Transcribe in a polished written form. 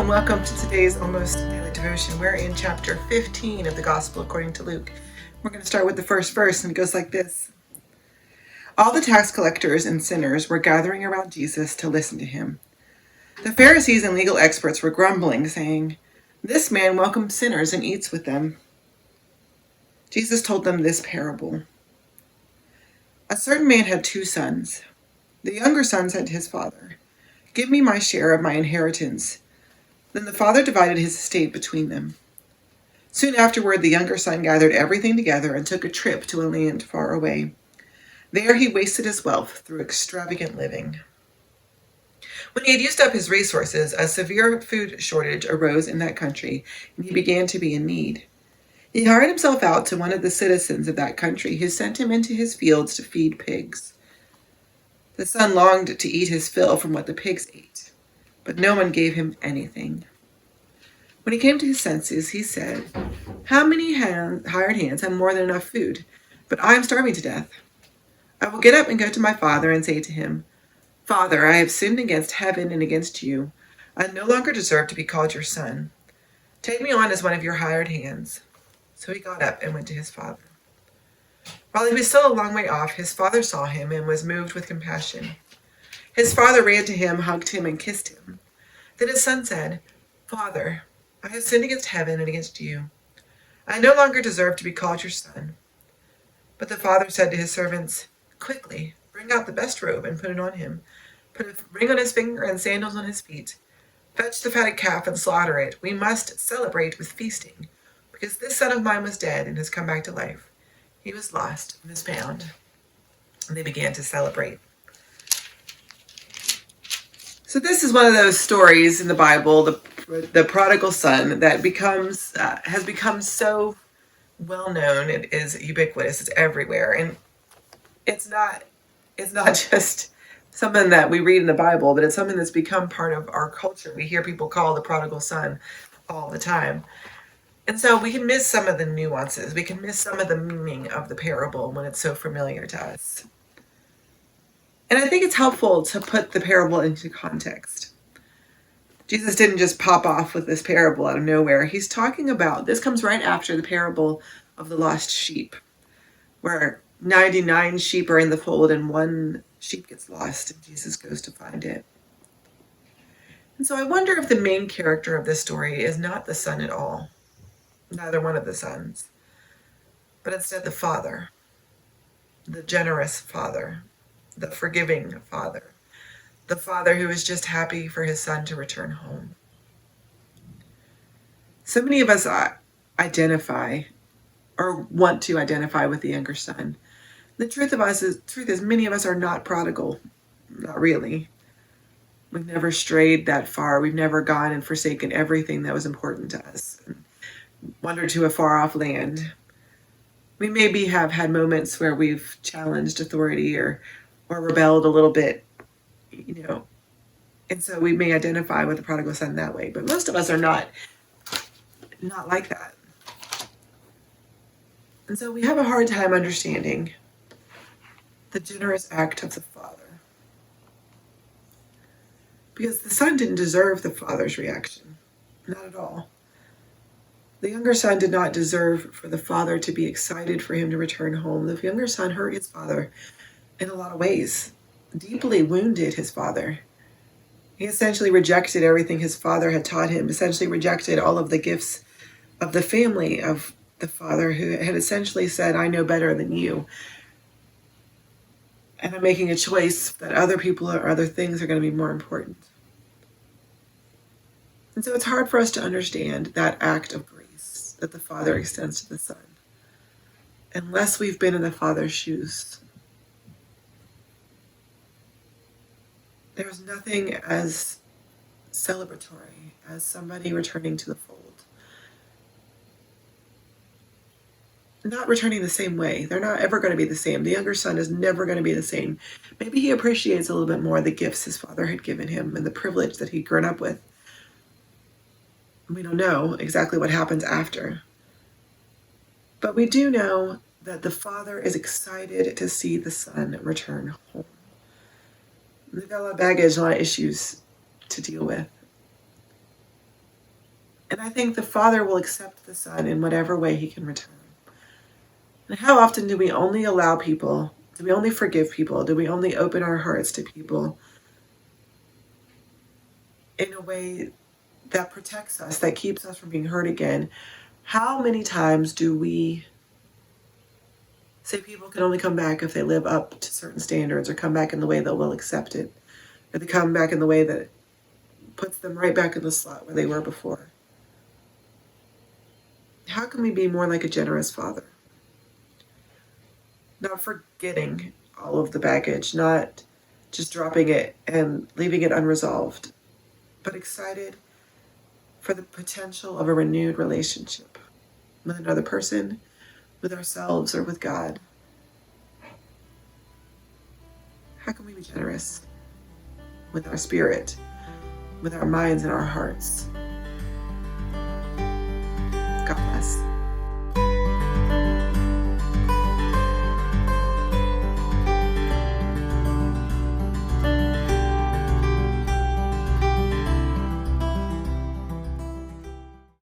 and welcome to today's Almost Daily Devotion. We're in chapter 15 of the Gospel according to Luke. We're going to start with the first verse, and it goes like this. All the tax collectors and sinners were gathering around Jesus to listen to him. The Pharisees and legal experts were grumbling, saying, "This man welcomes sinners and eats with them." Jesus told them this parable. A certain man had 2 sons. The younger son said to his father, "Give me my share of my inheritance." Then the father divided his estate between them. Soon afterward, the younger son gathered everything together and took a trip to a land far away. There he wasted his wealth through extravagant living. When he had used up his resources, a severe food shortage arose in that country, and he began to be in need. He hired himself out to one of the citizens of that country, who sent him into his fields to feed pigs. The son longed to eat his fill from what the pigs ate, but no one gave him anything. When he came to his senses, he said, "How many hired hands have more than enough food? But I am starving to death. I will get up and go to my father and say to him, 'Father, I have sinned against heaven and against you. I no longer deserve to be called your son. Take me on as one of your hired hands.' So he got up and went to his father. While he was still a long way off, his father saw him and was moved with compassion. His father ran to him, hugged him, and kissed him. Then his son said, 'Father, I have sinned against heaven and against you. I no longer deserve to be called your son.' But the father said to his servants, 'Quickly, bring out the best robe and put it on him. Put a ring on his finger and sandals on his feet. Fetch the fatted calf and slaughter it. We must celebrate with feasting, because this son of mine was dead and has come back to life. He was lost and is found.' And they began to celebrate." So this is one of those stories in the Bible, the prodigal son, that has become so well known. It is ubiquitous. It's everywhere, and it's not just something that we read in the Bible, but it's something that's become part of our culture. We hear people call the prodigal son all the time, and so we can miss some of the nuances. We can miss some of the meaning of the parable when it's so familiar to us. And I think it's helpful to put the parable into context. Jesus didn't just pop off with this parable out of nowhere. He's talking about, this comes right after the parable of the lost sheep, where 99 sheep are in the fold and one sheep gets lost and Jesus goes to find it. And so I wonder if the main character of this story is not the son at all, neither one of the sons, but instead the father, the generous father, the forgiving father, the father who is just happy for his son to return home. So many of us identify or want to identify with the younger son. The truth is many of us are not prodigal, not really. We've never strayed that far. We've never gone and forsaken everything that was important to us and wandered to a far off land. We maybe have had moments where we've challenged authority or rebelled a little bit, and so we may identify with the prodigal son that way, but most of us are not like that. And so we have a hard time understanding the generous act of the father, because the son didn't deserve the father's reaction, not at all. The younger son did not deserve for the father to be excited for him to return home. The younger son hurt his father in a lot of ways, deeply wounded his father. He essentially rejected everything his father had taught him, essentially rejected all of the gifts of the family of the father, who had essentially said, "I know better than you, and I'm making a choice that other people or other things are going to be more important." And so it's hard for us to understand that act of grace that the father extends to the son, unless we've been in the father's shoes. There's nothing as celebratory as somebody returning to the fold. Not returning the same way. They're not ever going to be the same. The younger son is never going to be the same. Maybe he appreciates a little bit more the gifts his father had given him and the privilege that he'd grown up with. We don't know exactly what happens after. But we do know that the father is excited to see the son return home. They've got a lot of baggage, a lot of issues to deal with. And I think the Father will accept the Son in whatever way he can return. And how often do we only allow people, do we only forgive people, do we only open our hearts to people in a way that protects us, that keeps us from being hurt again? How many times do we say people can only come back if they live up to certain standards, or come back in the way that will accept it, or they come back in the way that puts them right back in the slot where they were before? How can we be more like a generous Father? Not forgetting all of the baggage, not just dropping it and leaving it unresolved, but excited for the potential of a renewed relationship with another person, with ourselves, or with God. How can we be generous with our spirit, with our minds and our hearts? God bless.